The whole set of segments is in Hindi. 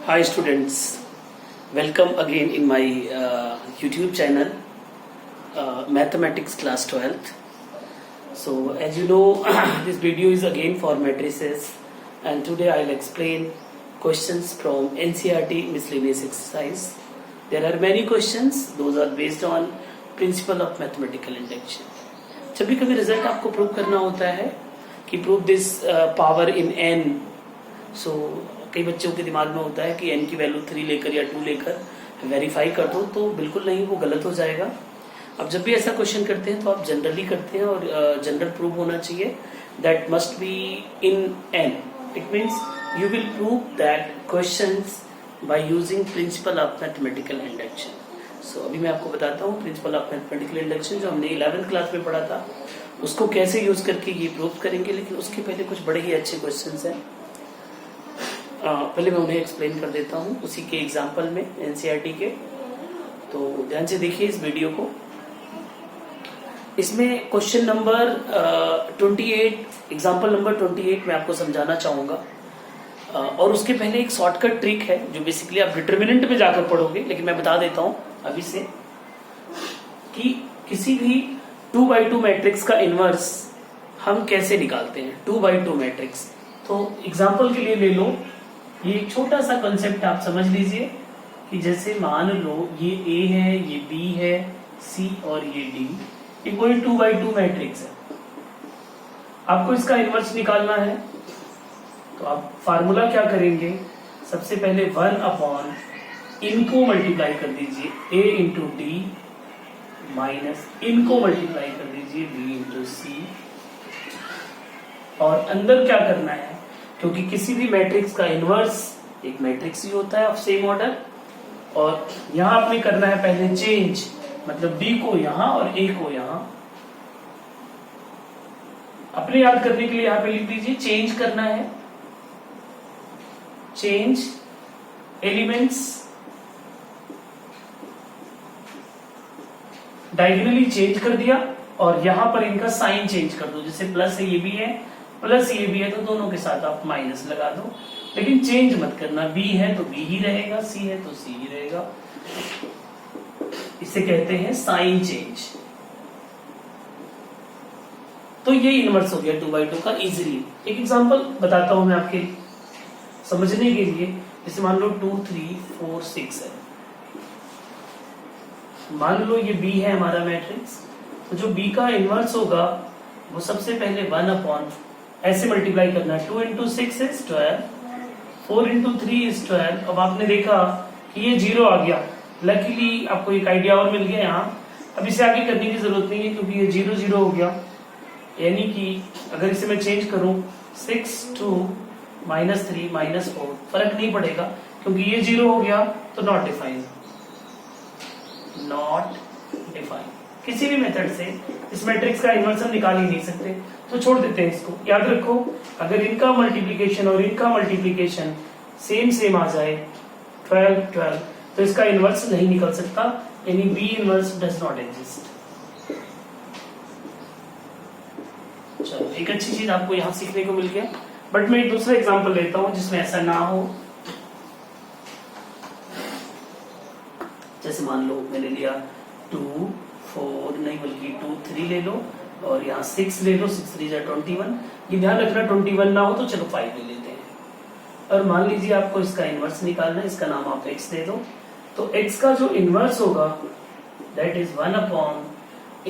Hi students, welcome again in my YouTube channel Mathematics Class 12th. So as you know this video is again for matrices and today I'll explain questions from NCERT miscellaneous exercise. There are many questions, those are based on principle of mathematical induction. जब भी कभी रिजल्ट आपको प्रूव करना होता है कि prove this power in n, सो कई बच्चों के दिमाग में होता है कि n की वैल्यू 3 लेकर या 2 लेकर वेरीफाई कर दो, तो बिल्कुल नहीं, वो गलत हो जाएगा. अब जब भी ऐसा क्वेश्चन करते हैं तो आप जनरली करते हैं और जनरल प्रूव होना चाहिए. That must be in n. It means you will prove that questions by using principle of mathematical induction. So अभी मैं आपको बताता हूँ प्रिंसिपल ऑफ मैथमेटिकल इंडक्शन जो हमने 11th क्लास में पढ़ा था, उसको कैसे यूज करके ये प्रूव करेंगे. लेकिन उसके पहले कुछ बड़े ही अच्छे क्वेश्चंस हैं. पहले मैं उन्हें एक्सप्लेन कर देता हूँ उसी के एग्जाम्पल में एनसीईआरटी के. तो ध्यान से देखिए इस वीडियो को. इसमें क्वेश्चन नंबर 28, एग्जाम्पल नंबर 28 मैं आपको समझाना चाहूंगा. और उसके पहले एक शॉर्टकट ट्रिक है जो बेसिकली आप डिटर्मिनेंट में जाकर पढ़ोगे, लेकिन मैं बता देता हूँ अभी से कि किसी भी 2x2 मैट्रिक्स का इनवर्स हम कैसे निकालते हैं. 2x2 मैट्रिक्स, तो एग्जाम्पल के लिए ले लो, ये एक छोटा सा कंसेप्ट आप समझ लीजिए कि जैसे मान लो ये A है, ये B है, C और ये D, ये कोई 2x2 मैट्रिक्स है. आपको इसका इनवर्स निकालना है तो आप फार्मूला क्या करेंगे, सबसे पहले 1 अपॉन इनको मल्टीप्लाई कर दीजिए A इंटू डी माइनस इनको मल्टीप्लाई कर दीजिए B इंटू सी. और अंदर क्या करना है, क्योंकि किसी भी मैट्रिक्स का इनवर्स एक मैट्रिक्स ही होता है ऑफ सेम ऑर्डर, और यहां आपने करना है पहले चेंज, मतलब B को यहां और A को यहां. अपने याद करने के लिए यहां पे लिख दीजिए चेंज करना है. चेंज एलिमेंट्स, डायगोनली चेंज कर दिया और यहां पर इनका साइन चेंज कर दो. जैसे प्लस है ये भी है, प्लस ये भी है, तो दोनों के साथ आप माइनस लगा दो. लेकिन चेंज मत करना, B है तो B ही रहेगा, C है तो C ही रहेगा. इसे कहते हैं साइन चेंज. तो ये इनवर्स हो गया 2x2 का इजीली. एक एग्जांपल बताता हूं मैं आपके समझने के लिए. जैसे मान लो 2 3 4 6 है. मान लो ये B है हमारा मैट्रिक्स, तो जो B का इनवर्स होगा वो सबसे पहले 1 अपॉन ऐसे मल्टीप्लाई करना है. 2 इंटू 6 इज 12, 4 इंटू 3 इज 12. अब आपने देखा कि ये 0 आ गया. लकीली आपको एक आइडिया और मिल गया यहाँ. अब इसे आगे करने की जरूरत नहीं है क्योंकि ये 0 0 हो गया. यानी कि अगर इसे मैं चेंज करूं 6 2 -3 -4, फर्क नहीं पड़ेगा क्योंकि ये 0 हो गया तो नॉट डिफाइन. Not define. किसी भी मेथड से इस मैट्रिक्स का इनवर्स हम निकाल ही नहीं सकते, तो छोड़ देते हैं इसको. याद रखो अगर इनका मल्टीप्लिकेशन और इनका मल्टीप्लिकेशन सेम आ जाए 12 12, तो इसका इनवर्स नहीं निकल सकता, यानी B inverse does not exist. चलो एक अच्छी चीज आपको यहां सीखने को मिल गया. बट मैं एक दूसरा एग्जांपल लेता हूं जिसमें ऐसा ना हो. जैसे मान लो मैंने लिया 2 4 नहीं बल्कि 2 3 ले लो और यहाँ 6 ले लो. 6 3 21. ये ध्यान रखना 21 ना हो तो चलो 5 ले लेते हैं. और मान लीजिए आपको इसका इनवर्स निकालना है, इसका नाम आप x दे दो. तो x का जो इनवर्स होगा दैट इज 1 अपॉन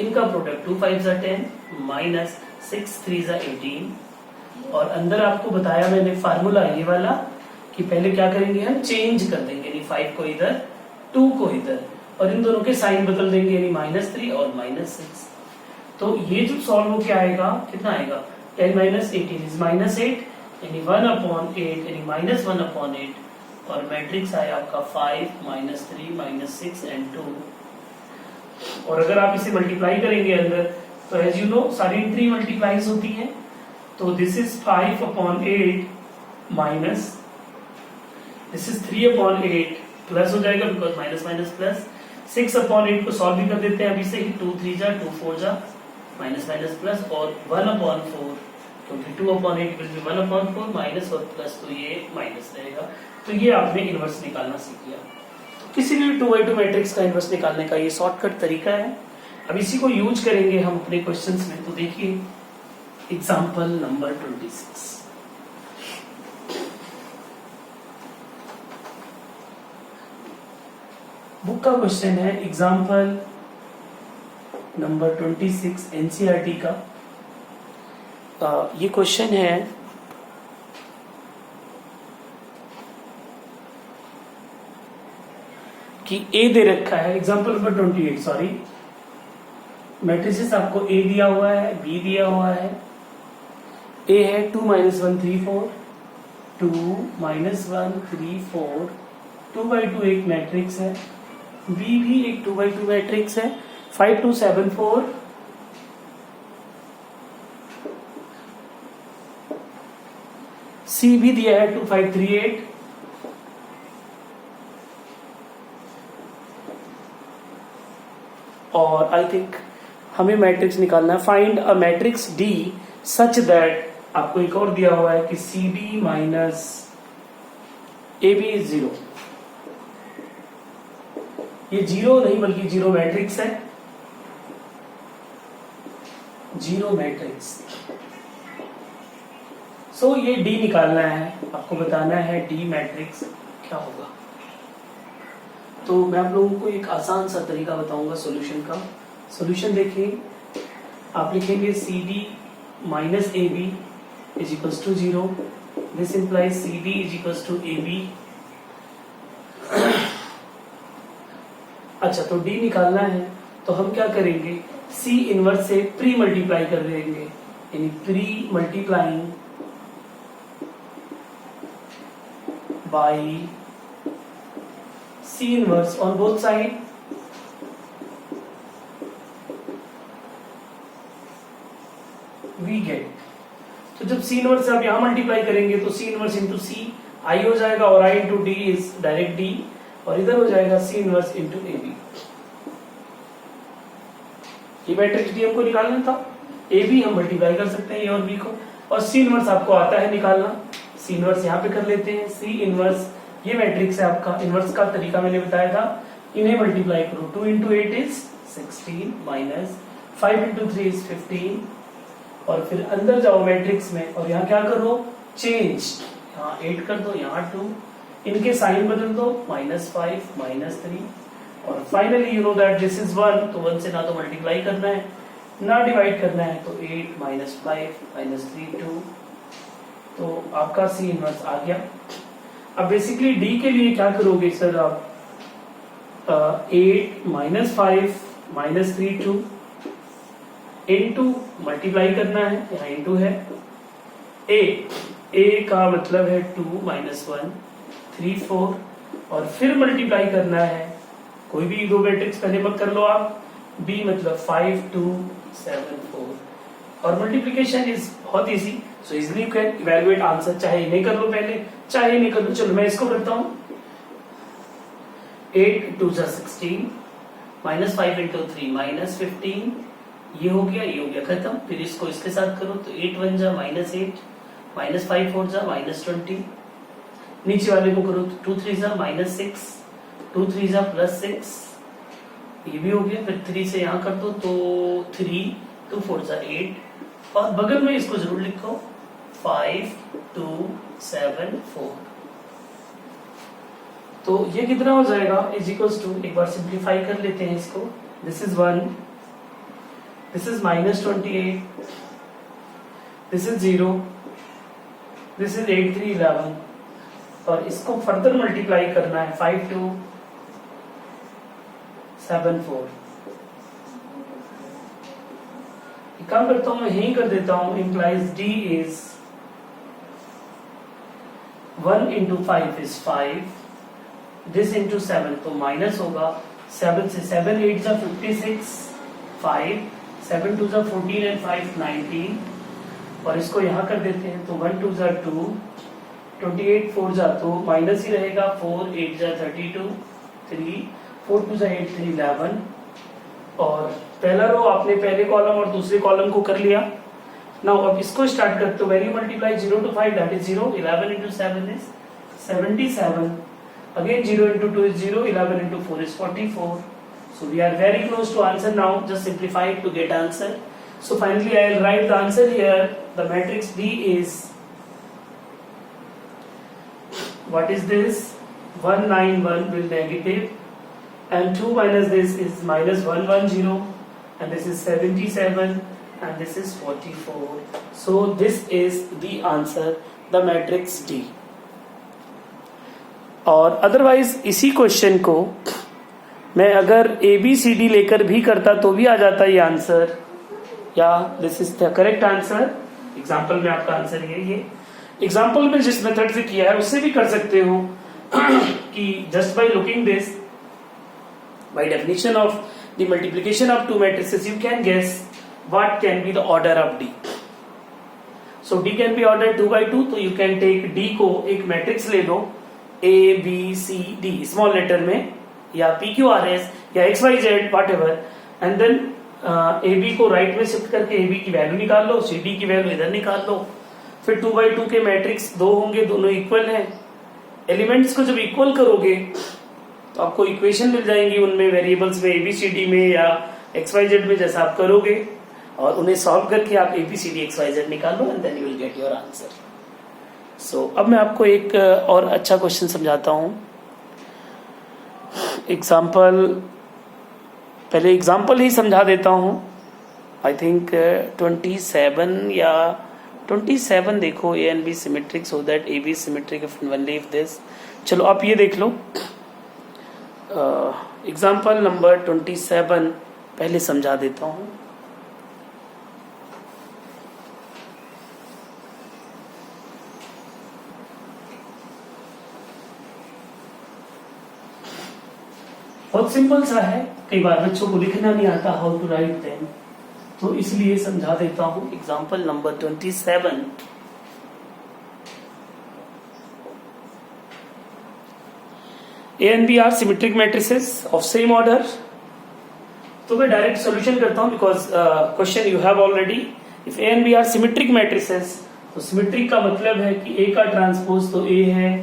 इनका प्रोडक्ट 2 5 10 माइनस 6 3 18. और अंदर आपको बताया मैंने फार्मूला ये वाला कि पहले क्या करेंगे, हम चेंज कर देंगे, यानी 5 को इधर 2 को इधर, और इन दोनों के साइन बदल देंगे, यानी -3 और -6. तो ये जो सॉल्व होके आएगा कितना आएगा, 10 - 18 इज -8, यानी 1 अपॉन 8 यानी -1 अपॉन 8. और मैट्रिक्स आया आपका 5 -3 -6 एंड 2. और अगर आप इसे मल्टीप्लाई करेंगे अंदर, तो एज यू नो सारी 3 मल्टीप्लाईज होती हैं. तो this is 5 upon 8 minus this is 3 upon 8 plus हो जाएगा because minus minus plus. 6 upon 8 को सॉल्व भी कर देते हैं अभी से ही. 2 3 2 4 जा माइनस माइनस प्लस, और 1 अपॉन 4 क्योंकि 2 upon 8 will be 1 upon 4 minus और प्लस, तो ये माइनस रहेगा. तो ये आपने इनवर्स निकालना सीख लिया। तो किसी भी 2x2 मैट्रिक्स का इनवर्स निकालने का ये शॉर्टकट तरीका है। अब इसी को यूज करेंगे हम अपने क्वेश्चंस में। तो देखिए एग्जांपल नंबर 26। बुक का क्वेश्चन है एग्जांपल नंबर 26 एनसीईआरटी का। ये क्वेश्चन है कि ए दे रखा है, एग्जांपल नंबर 28 सॉरी, मैट्रिसेस आपको ए दिया हुआ है, बी दिया हुआ है। ए है 2 - 1 3 4, 2 - 1 3 4, 2x2 एक मैट्रिक्स है। बी भी एक 2x2 मैट्रिक्स है, 5 2 7 4। सी भी दिया है 2 5 3 8। और आई थिंक हमें मैट्रिक्स निकालना है, find a matrix D such that, आपको एक और दिया हुआ है कि C B minus A B is 0। ये 0 नहीं बल्कि 0 मैट्रिक्स है, 0 मैट्रिक्स। सो ये डी निकालना है, आपको बताना है डी मैट्रिक्स क्या होगा। तो मैं आप लोगों को एक आसान सा तरीका बताऊंगा सॉल्यूशन का। सॉल्यूशन देखिए, आप लिखेंगे C D minus A B is equals to 0। This implies C D is equals to A B. अच्छा, तो डी निकालना है तो हम क्या करेंगे, सी इनवर्स से प्री मल्टीप्लाई कर देंगे, यानी pre multiplying by C inverse on both side, we get। तो जब C इनवर्स आप यहां मल्टीप्लाई करेंगे तो C inverse into C I हो जाएगा, और I into D is direct D, और इधर हो जाएगा C inverse into A B. ये मैट्रिक्स डी हमको निकालना था, ए बी हम मल्टीप्लाई कर सकते हैं ए और बी को, और C इनवर्स आपको आता है निकालना। C इनवर्स यहाँ पे कर लेते हैं। C इनवर्स ये मैट्रिक्स है आपका, इनवर्स का तरीका मैंने बताया था, इन्हें मल्टीप्लाई करो। 2 into 8 is 16 minus 5 into 3 is 15, और फिर अंदर जाओ मैट्रिक्स में और यहाँ क्या करो, चेंज, यहाँ 8 कर दो, यहाँ 2, इनके साइन बदल दो, -5 -3, और finally you know that this is 1, तो 1 से ना तो मल्टीप्लाई करना है ना डिवाइड करना है, तो 8 -5 -3 2, तो आपका सी इनवर्स आ गया। अब बेसिकली डी के लिए क्या करोगे सर आप, 8 -5 -3 2 इनटू मल्टीप्लाई करना है, यहाँ इनटू है, ए का मतलब है 2 - 1 3 4, और फिर मल्टीप्लाई करना है, कोई भी दो मैट्रिक्स पहले मत कर लो आप, बी मतलब 5 2 7 4, और मल्टीप्लिकेशन इज बहुत easy, so easily you can evaluate answer, चाहे इन्हें कर लो पहले चाहे नहीं कर लो। चलो मैं इसको करता हूं, 8 2 16 -5 इंटू 3 -15, ये हो गया खत्म। फिर इसको इसके साथ करो तो 8 1 जा -8, -5 4 जा -20, नीचे वाले को करो तो 2 3 जा -6, 2 3 जा +6, ये भी हो गया। फिर 3 से यहाँ कर दो तो 3 2 4 जा 8, और बगल में इसको जरूर लिखो 5 2 7 4। तो ये कितना हो जाएगा, इज इक्वल्स टू, एक बार सिंप्लीफाई कर लेते हैं इसको, this is 1, this is -28, this is 0, this is 8 3 11, और इसको फर्दर मल्टीप्लाई करना है 5 2 7 4। काम करता हूं मैं, यही कर देता हूं, implies D is 1 into 5 is 5, this into 7 तो माइनस होगा, 7 से 7 8 जा 56, 5 7 2 जा 14 एंड 5 19, और इसको यहाँ कर देते हैं तो 1 2 जा 2, 28 4 जा तो माइनस ही रहेगा, 4 8 जा 32, 3 4 2 जा 8 3 11, और पहला रो आपने पहले कॉलम और दूसरे कॉलम को कर लिया। नाउ अब इसको स्टार्ट करते हो, value multiply 0 to 5 that is 0, 11 into 7 is 77. Again 0 into 2 is 0, 11 into 4 is 44. So we are very close to answer now. Just simplify it to get answer. So finally I will write the answer here. The matrix D is, what is this? 191 will negative, and 2 minus this is minus 110, and this is 77, and this is 44. So this is the answer, the matrix D. और अदरवाइज इसी क्वेश्चन को मैं अगर ए बी सी डी लेकर भी करता तो भी आ जाता ये आंसर, या this is the correct answer. Example में आपका आंसर ये एग्जाम्पल में जिस मेथड से किया है उससे भी कर सकते हो कि just by looking this, by definition of the multiplication of two matrices you can guess what can be the order of D. So D can be order 2 by 2, तो यू कैन टेक डी को एक मैट्रिक्स ले लो A B C D small letter में, या पी क्यू आर एस या X Y Z whatever, and then A B को राइट में शिफ्ट करके ए बी की वैल्यू निकाल लो, सी डी की वैल्यू इधर निकाल लो. फिर 2 by 2 के मैट्रिक्स दो होंगे, दोनों इक्वल हैं. एलिमेंट्स को जब इक्वल करोगे तो आपको इक्वेशन मिल जाएंगी उनमें, वेरिएबल्स में, एबीसीडी में या एक्स वाई जेड में, जैसा आप करोगे, और उन्हें सॉल्व करके आप एबीसीडी एक्स वाई जेड निकाल लो, and then you will get your answer. So अब मैं आपको एक और अच्छा क्वेश्चन समझाता हूं. एग्जाम्पल, पहले एग्जाम्पल ही समझा देता हूं. आई थिंक 27 या 27 देखो, A and B symmetric so that A B symmetric if and only if this. चलो आप ये देख लो. एग्जाम्पल नंबर 27 पहले समझा देता हूं. बहुत सिंपल सा है, कई बार बच्चों को लिखना नहीं आता हाउ टू राइट देम, तो इसलिए समझा देता हूं. Example number 27. A and B are symmetric matrices of same order. तो मैं डायरेक्ट सॉल्यूशन करता हूं because question you have already. If A and B are symmetric matrices, तो सिमेट्रिक का मतलब है कि ए का ट्रांसपोज तो ए है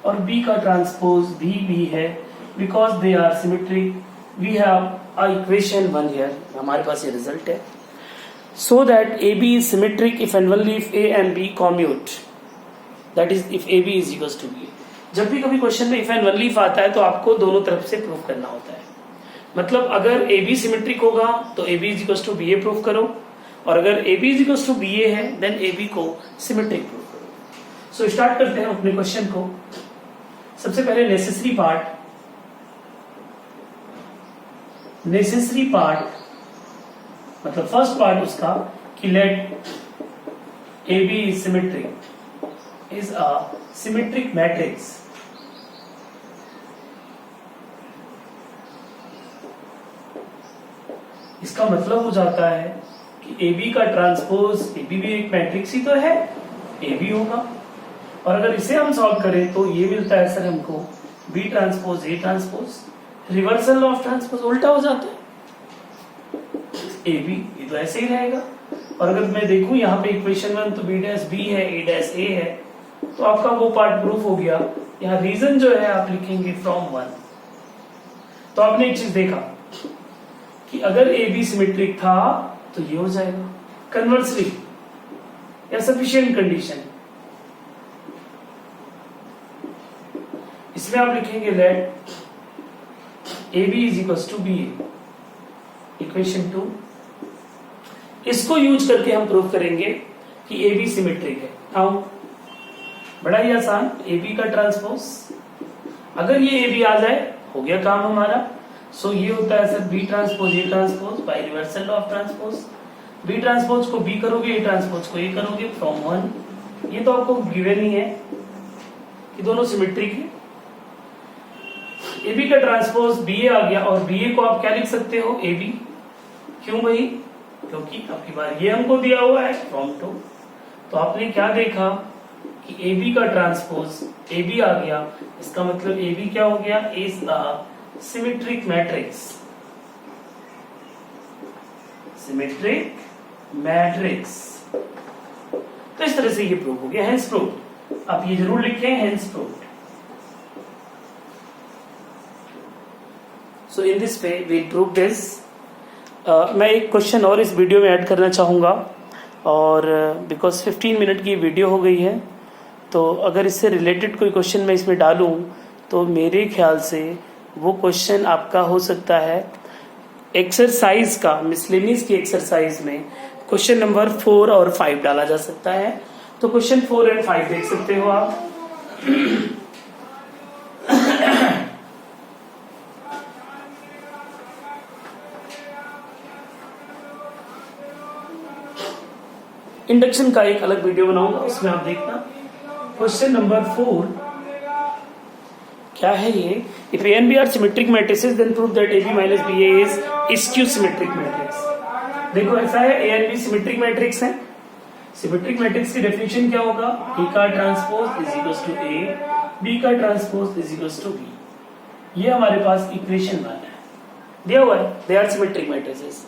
और बी का ट्रांसपोज भी बी है. Because they are symmetric we have a equation 1 here. हमारे पास ये रिजल्ट है. So that A B is symmetric if and only if A and B commute, that is if A B is equals to B. जब भी कभी क्वेश्चन में इफ एंड ओनली इफ आता है तो आपको दोनों तरफ से प्रूफ करना होता है. मतलब अगर ए बी सिमेट्रिक होगा तो A B is equals to B A proof करो, और अगर A B is equals to B A है देन ए बी को सिमेट्रिक प्रूफ करो. सो स्टार्ट करते हैं अपने क्वेश्चन को. सबसे पहले नेसेसरी पार्ट मतलब फर्स्ट पार्ट उसका कि let A B is symmetric is a symmetric matrix. इसका मतलब हो जाता है कि ए बी का ट्रांसपोज ए बी भी एक मैट्रिक्स ही तो है, ए बी होगा. और अगर इसे हम सॉल्व करें तो ये मिलता है सर हमको B transpose A transpose. Reversal of transpose उल्टा हो जाता है, ए बी ये तो ऐसे ही रहेगा. और अगर मैं देखूं यहाँ पे इक्वेशन 1 तो बी डैश बी है, ए डैश ए है, तो आपका वो पार्ट प्रूफ हो गया. यहाँ रीजन जो है आप लिखेंगे फ्रॉम 1. तो आपने एक चीज देखा कि अगर ए बी सिमेट्रिक था तो ये हो जाएगा. कन्वर्सली या सफिशिएंट कंडीशन, इसमें आप लिखेंगे let A B is equal to B A, equation 2. इसको यूज करके हम प्रूव करेंगे कि ए बी सिमेट्रिक है. नाउ बड़ा ही आसान, ए बी का ट्रांसपोज, अगर ये ए बी आ जाए हो गया काम हमारा. सो ये होता है sir B transpose A transpose by reversal of transpose. B transpose को बी करोगे, ए ट्रांसपोज को ए करोगे फ्रॉम 1. ये तो आपको गिवन ही है कि दोनों सिमेट्रिक है. ए बी का ट्रांसपोज बी ए आ गया, और बी ए को आप क्या लिख सकते हो ए बी. क्यों भाई? क्योंकि आपकी बार ये हमको दिया हुआ है फ्रॉम 2. तो आपने क्या देखा कि ए बी का ट्रांसपोज ए बी आ गया, इसका मतलब ए बी क्या हो गया, is a symmetric matrix. Symmetric matrix. तो इस तरह से ये प्रूव हो गया, हेंस प्रूव्ड. आप ये जरूर लिखें hence proved. So in this way we prove this. मैं एक क्वेश्चन और इस वीडियो में ऐड करना चाहूँगा, और बिकॉज 15 मिनट की वीडियो हो गई है, तो अगर इससे रिलेटेड कोई क्वेश्चन मैं इसमें डालूँ तो मेरे ख्याल से वो क्वेश्चन आपका हो सकता है एक्सरसाइज का, मिसलेनियस की एक्सरसाइज में क्वेश्चन नंबर 4 और 5 डाला जा सकता है। तो क्वेश्चन 4 एंड 5 देख सकते हो आप। इंडक्शन का एक अलग वीडियो बनाऊंगा, उसमें आप देखना। क्वेश्चन नंबर 4 क्या है ये? If A and B are symmetric matrices then prove that AB minus BA is skew symmetric matrix। देखो ऐसा है, A and B symmetric matrix है। सिमेट्रिक मैट्रिक्स की डेफिनेशन क्या होगा? A का transpose is equal to A, B का transpose is equal to B। ये हमारे पास इक्वेशन 1 है, दिया हुआ है, दे आर सिमेट्रिक मैट्रिसेस।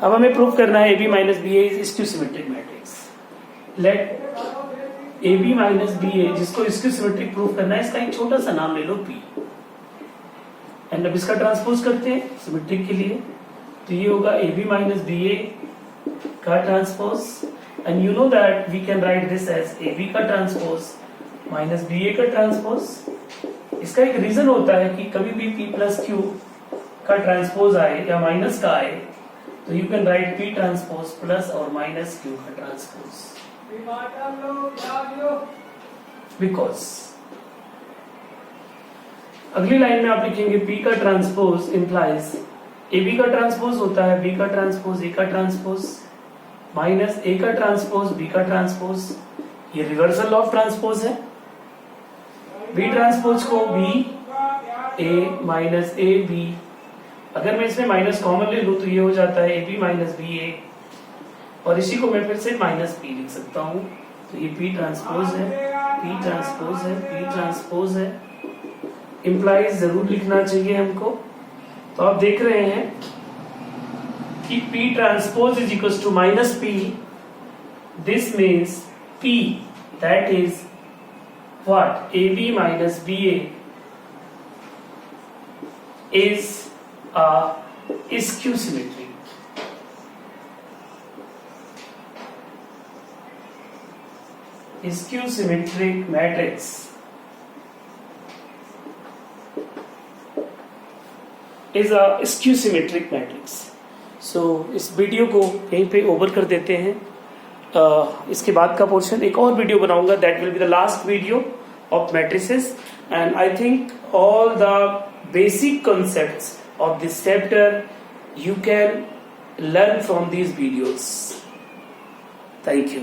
अब हमें प्रूव करना है AB minus BA is skew symmetric matrix। Let AB minus BA, जिसको skew symmetric प्रूव करना है, इसका एक छोटा सा नाम ले लो P, एंड अब इसका ट्रांसपोज करते हैं सिमेट्रिक के लिए, तो ये होगा AB minus BA का transpose, and you know that we can write this as AB का ट्रांसपोज माइनस BA का ट्रांसपोज। इसका एक रीजन होता है कि कभी भी P प्लस Q का ट्रांसपोज आए या माइनस का आए, तो you can write P transpose plus और माइनस Q का ट्रांसपोज, बिकॉज अगली लाइन में आप लिखेंगे P का ट्रांसपोज इंप्लाइज AB का ट्रांसपोज होता है B का ट्रांसपोज A का ट्रांसपोज माइनस A का ट्रांसपोज B का ट्रांसपोज। ये रिवर्सल ऑफ ट्रांसपोज है। B ट्रांसपोज को B A minus A B, अगर मैं इसमें माइनस कॉमन ले लूं तो ये हो जाता है AB माइनस BA, और इसी को मैं फिर से माइनस P लिख सकता हूं। तो ये P ट्रांसपोज है, P ट्रांसपोज है, P ट्रांसपोज है। इंप्लाइज जरूर लिखना चाहिए हमको। तो आप देख रहे हैं कि P transpose is equal to minus P। This means P that is what? AB माइनस BA is a skew symmetric। Skew symmetric matrix is a skew symmetric matrix। So इस वीडियो को यहीं पे ओवर कर देते हैं। इसके बाद का पोर्शन एक और वीडियो बनाऊंगा, that will be the last video of matrices, and I think all the basic concepts of this chapter you can learn from these videos. Thank you.